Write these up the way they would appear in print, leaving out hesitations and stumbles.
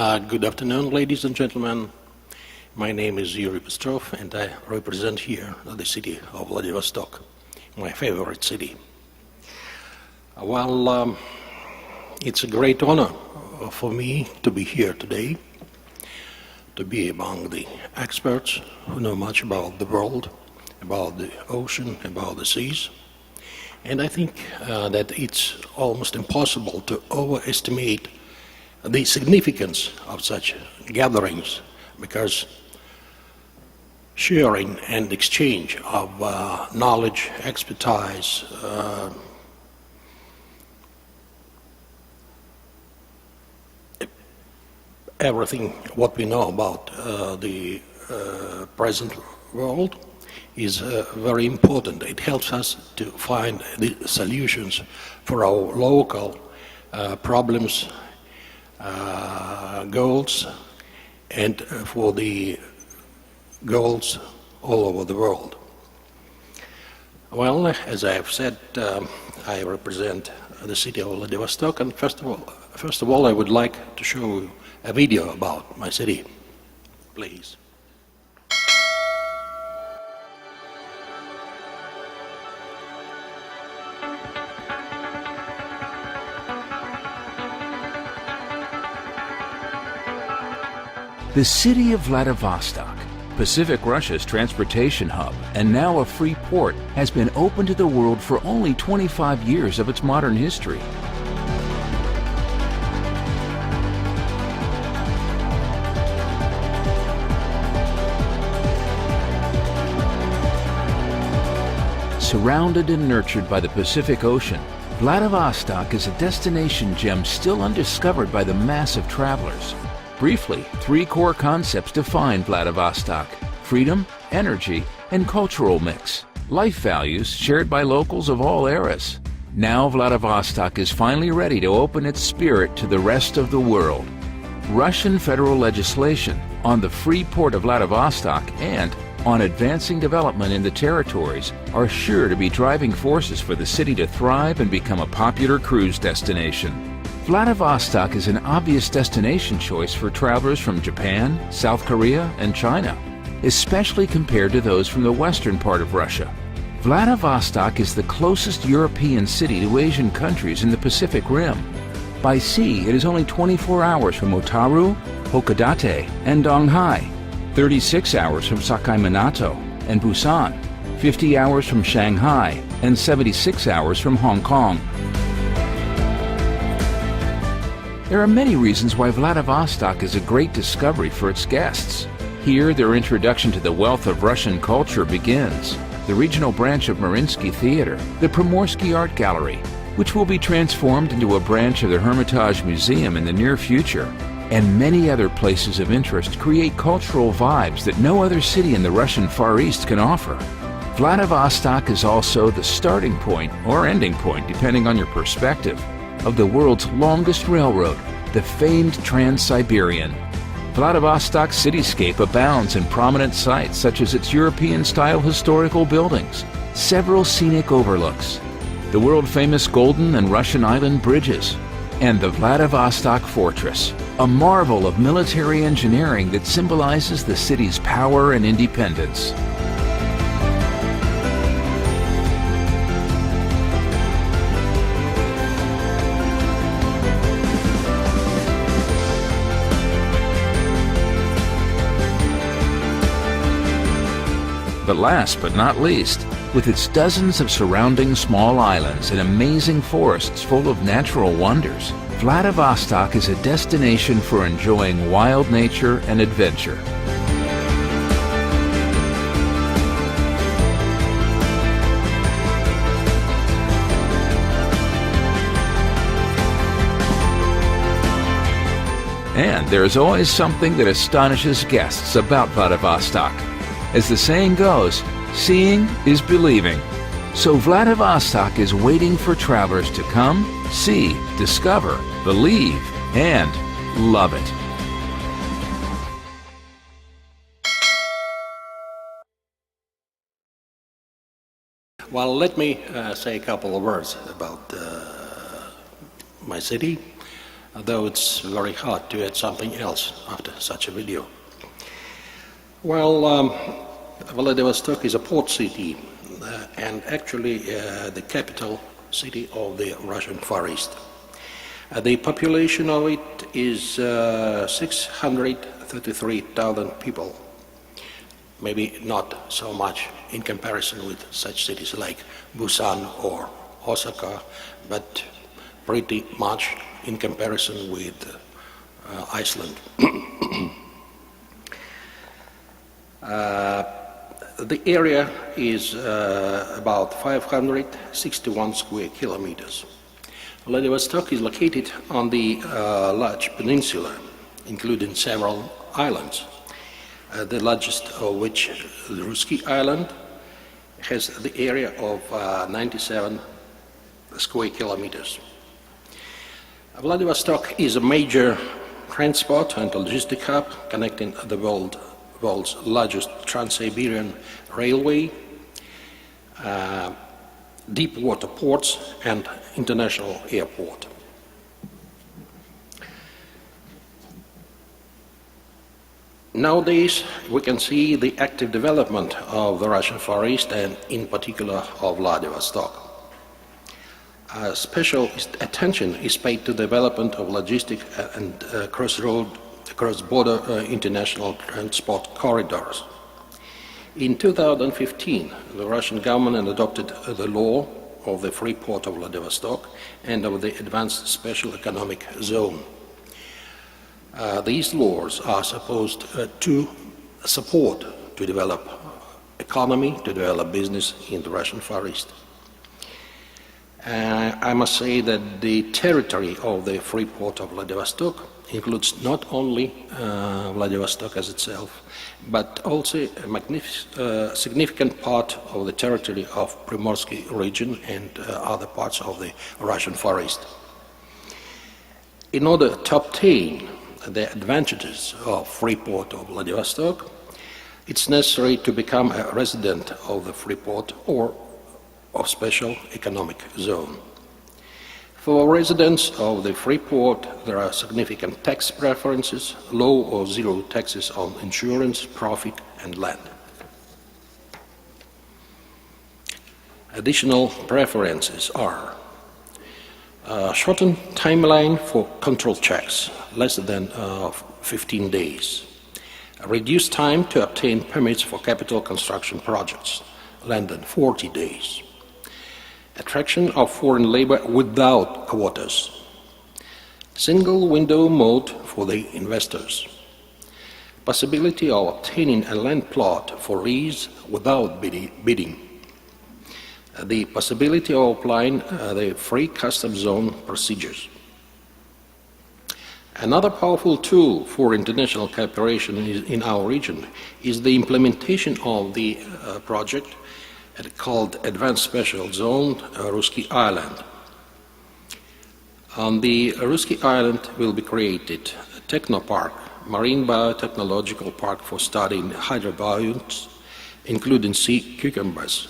Good afternoon, ladies and gentlemen. My name is Iurii Bystrov, and I represent here the city of Vladivostok, my favorite city. Well, it's a great honor for me to be here today, to be among the experts who know much about the world, about the ocean, about the seas. And I think that it's almost impossible to overestimate the significance of such gatherings, because sharing and exchange of knowledge, expertise, everything what we know about the present world is very important. It helps us to find the solutions for our local problems, goals, and for the goals all over the world. Well, as I have said, I represent the city of Vladivostok, and first of all, I would like to show you a video about my city. Please. The city of Vladivostok, Pacific Russia's transportation hub and now a free port, has been open to the world for only 25 years of its modern history. Surrounded and nurtured by the Pacific Ocean, Vladivostok is a destination gem still undiscovered by the mass of travelers. Briefly, three core concepts define Vladivostok: freedom, energy, and cultural mix. Life values shared by locals of all eras. Now Vladivostok is finally ready to open its spirit to the rest of the world. Russian federal legislation on the free port of Vladivostok and on advancing development in the territories are sure to be driving forces for the city to thrive and become a popular cruise destination. Vladivostok is an obvious destination choice for travelers from Japan, South Korea, and China, especially compared to those from the western part of Russia. Vladivostok is the closest European city to Asian countries in the Pacific Rim. By sea, it is only 24 hours from Otaru, Hakodate, and Donghai, 36 hours from Sakaiminato and Busan, 50 hours from Shanghai, and 76 hours from Hong Kong. There are many reasons why Vladivostok is a great discovery for its guests. Here, their introduction to the wealth of Russian culture begins. The regional branch of Mariinsky Theater, the Primorsky Art Gallery, which will be transformed into a branch of the Hermitage Museum in the near future, and many other places of interest create cultural vibes that no other city in the Russian Far East can offer. Vladivostok is also the starting point or ending point, depending on your perspective, of the world's longest railroad, the famed Trans-Siberian. Vladivostok's cityscape abounds in prominent sites such as its European-style historical buildings, several scenic overlooks, the world-famous Golden and Russian Island bridges, and the Vladivostok Fortress, a marvel of military engineering that symbolizes the city's power and independence. But last but not least, with its dozens of surrounding small islands and amazing forests full of natural wonders, Vladivostok is a destination for enjoying wild nature and adventure. And there is always something that astonishes guests about Vladivostok. As the saying goes, seeing is believing. So Vladivostok is waiting for travelers to come, see, discover, believe, and love it. Well, let me say a couple of words about my city. though it's very hard to add something else after such a video. Well, Vladivostok is a port city and actually the capital city of the Russian Far East. The population of it is 633,000 people. Maybe not so much in comparison with such cities like Busan or Osaka, but pretty much in comparison with Iceland. The area is about 561 square kilometers. Vladivostok is located on the large peninsula, including several islands, the largest of which, the Ruski Island, has the area of 97 square kilometers. Vladivostok is a major transport and logistic hub connecting the world's largest Trans-Siberian railway, deep water ports and international airport. Nowadays, we can see the active development of the Russian Far East and in particular of Vladivostok. Special attention is paid to the development of logistic and cross-border international transport corridors. In 2015, the Russian government adopted the law of the free port of Vladivostok and of the advanced special economic zone. These laws are supposed to support, to develop economy, to develop business in the Russian Far East. I must say that the territory of the free port of Vladivostok includes not only Vladivostok as itself, but also a significant part of the territory of Primorsky region and other parts of the Russian Far East. In order to obtain the advantages of free port of Vladivostok, it's necessary to become a resident of the free port or of special economic zone. For residents of the free port, there are significant tax preferences, low or zero taxes on insurance, profit, and land. Additional preferences are shortened timeline for control checks, less than 15 days. Reduced time to obtain permits for capital construction projects, less than 40 days. Attraction of foreign labor without quotas. Single window mode for the investors. Possibility of obtaining a land plot for lease without bidding. The possibility of applying the free customs zone procedures. Another powerful tool for international cooperation in our region is the implementation of the project called Advanced Special Zone Ruski Island. On the Ruski Island will be created a technopark, marine biotechnological park for studying hydrobiomes, including sea cucumbers,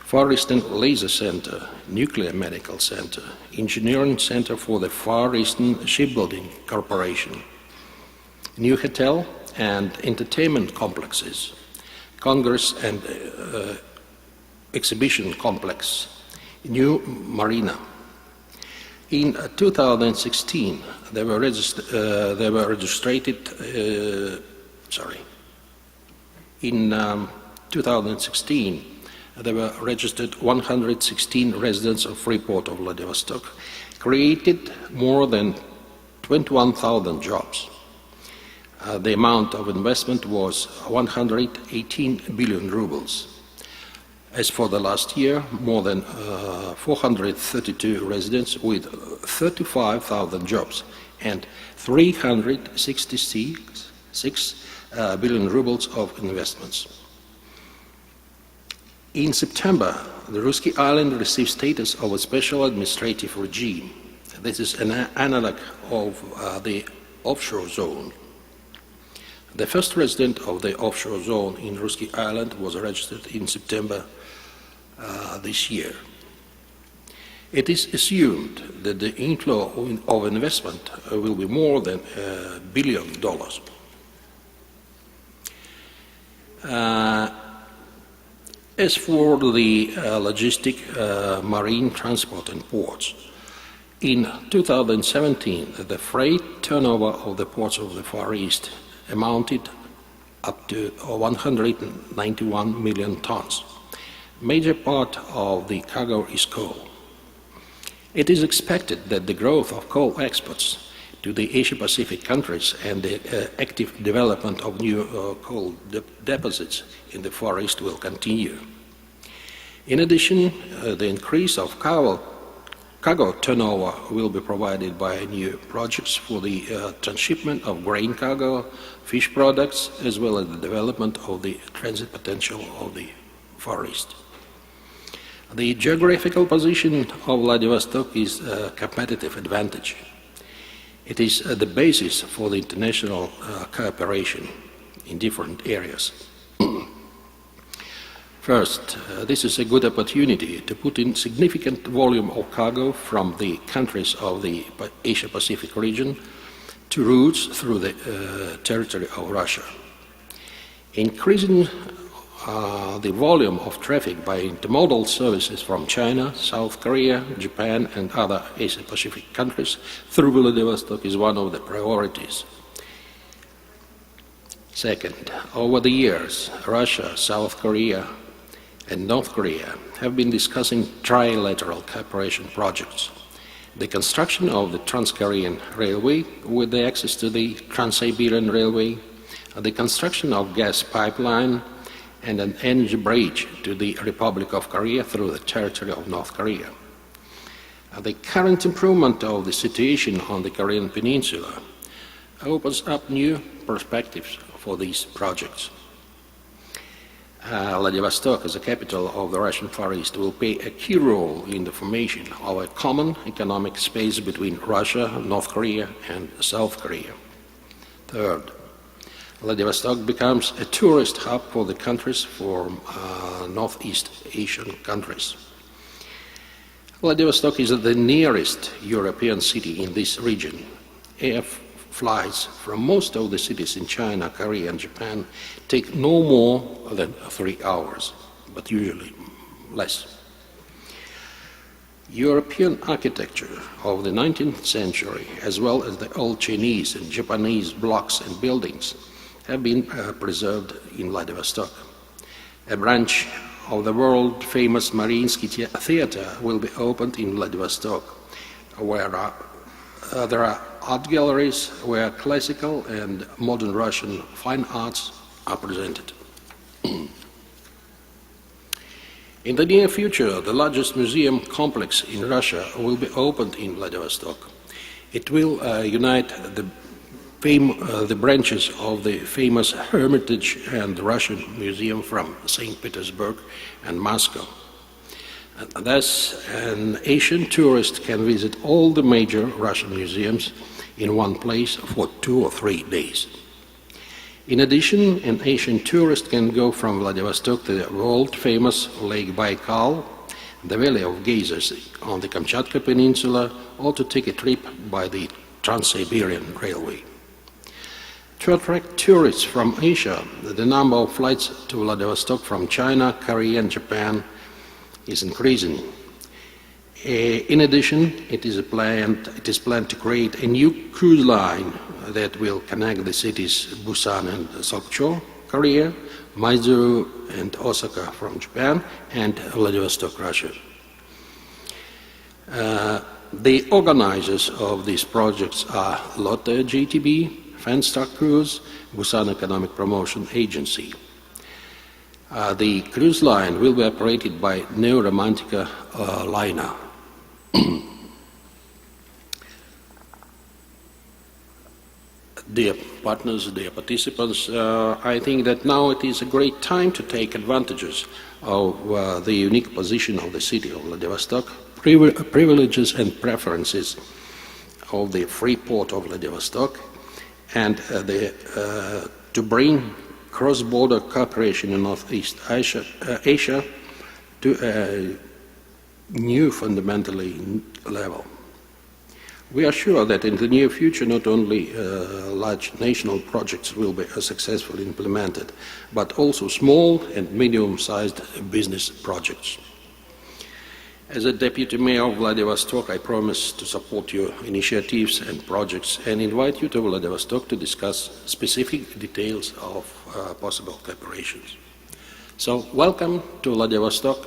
Far Eastern Laser Center, Nuclear Medical Center, Engineering Center for the Far Eastern Shipbuilding Corporation, new hotel and entertainment complexes, Congress and exhibition complex, new marina. In 2016, they were registered. In 2016, there were registered 116 residents of Freeport of Vladivostok, created more than 21,000 jobs. The amount of investment was 118 billion rubles. As for the last year, more than 432 residents with 35,000 jobs and 366 billion rubles of investments. In September, the Ruski Island received status of a special administrative regime. This is an analog of the offshore zone. The first resident of the offshore zone in Ruski Island was registered in September this year. It is assumed that the inflow of investment will be more than $1 billion. As for the logistic, marine transport and ports, in 2017, the freight turnover of the ports of the Far East amounted up to 191 million tons. Major part of the cargo is coal. It is expected that the growth of coal exports to the Asia-Pacific countries and the active development of new coal deposits in the Far East will continue. In addition, the increase of cargo turnover will be provided by new projects for the transshipment of grain cargo, fish products, as well as the development of the transit potential of the Far East. The geographical position of Vladivostok is a competitive advantage. It is the basis for the international cooperation in different areas. First, this is a good opportunity to put in significant volume of cargo from the countries of the Asia-Pacific region to routes through the territory of Russia. Increasing the volume of traffic by intermodal services from China, South Korea, Japan, and other Asia-Pacific countries through Vladivostok is one of the priorities. Second, over the years, Russia, South Korea, and North Korea have been discussing trilateral cooperation projects. The construction of the Trans-Korean Railway with the access to the Trans-Siberian Railway, the construction of gas pipeline, and an energy bridge to the Republic of Korea through the territory of North Korea. The current improvement of the situation on the Korean Peninsula opens up new perspectives for these projects. Vladivostok, as the capital of the Russian Far East, will play a key role in the formation of a common economic space between Russia, North Korea, and South Korea. Third, Vladivostok becomes a tourist hub for the countries from Northeast Asian countries. Vladivostok is the nearest European city in this region. Air flights from most of the cities in China, Korea, and Japan take no more than 3 hours, but usually less. European architecture of the 19th century, as well as the old Chinese and Japanese blocks and buildings, have been preserved in Vladivostok. A branch of the world-famous Mariinsky Theater will be opened in Vladivostok, where there are art galleries where classical and modern Russian fine arts are presented. In the near future, the largest museum complex in Russia will be opened in Vladivostok. It will unite the branches of the famous Hermitage and Russian Museum from St. Petersburg and Moscow. Thus, an Asian tourist can visit all the major Russian museums in one place for 2 or 3 days. In addition, an Asian tourist can go from Vladivostok to the world-famous Lake Baikal, the Valley of Geysers on the Kamchatka Peninsula, or to take a trip by the Trans-Siberian Railway. To attract tourists from Asia, the number of flights to Vladivostok from China, Korea, and Japan is increasing. In addition, it is planned to create a new cruise line that will connect the cities Busan and Sokcho, Korea, Maizuru and Osaka from Japan, and Vladivostok, Russia. The organizers of these projects are Lotte GTB, Fanstar Cruise, Busan Economic Promotion Agency. The cruise line will be operated by Neo Romantica liner. Dear partners, dear participants, I think that now it is a great time to take advantages of the unique position of the city of Vladivostok, privileges and preferences of the free port of Vladivostok, and to bring cross-border cooperation in Northeast Asia to new fundamentally level. We are sure that in the near future not only large national projects will be successfully implemented, but also small and medium-sized business projects. As a Deputy Mayor of Vladivostok, I promise to support your initiatives and projects and invite you to Vladivostok to discuss specific details of possible cooperations. So, welcome to Vladivostok.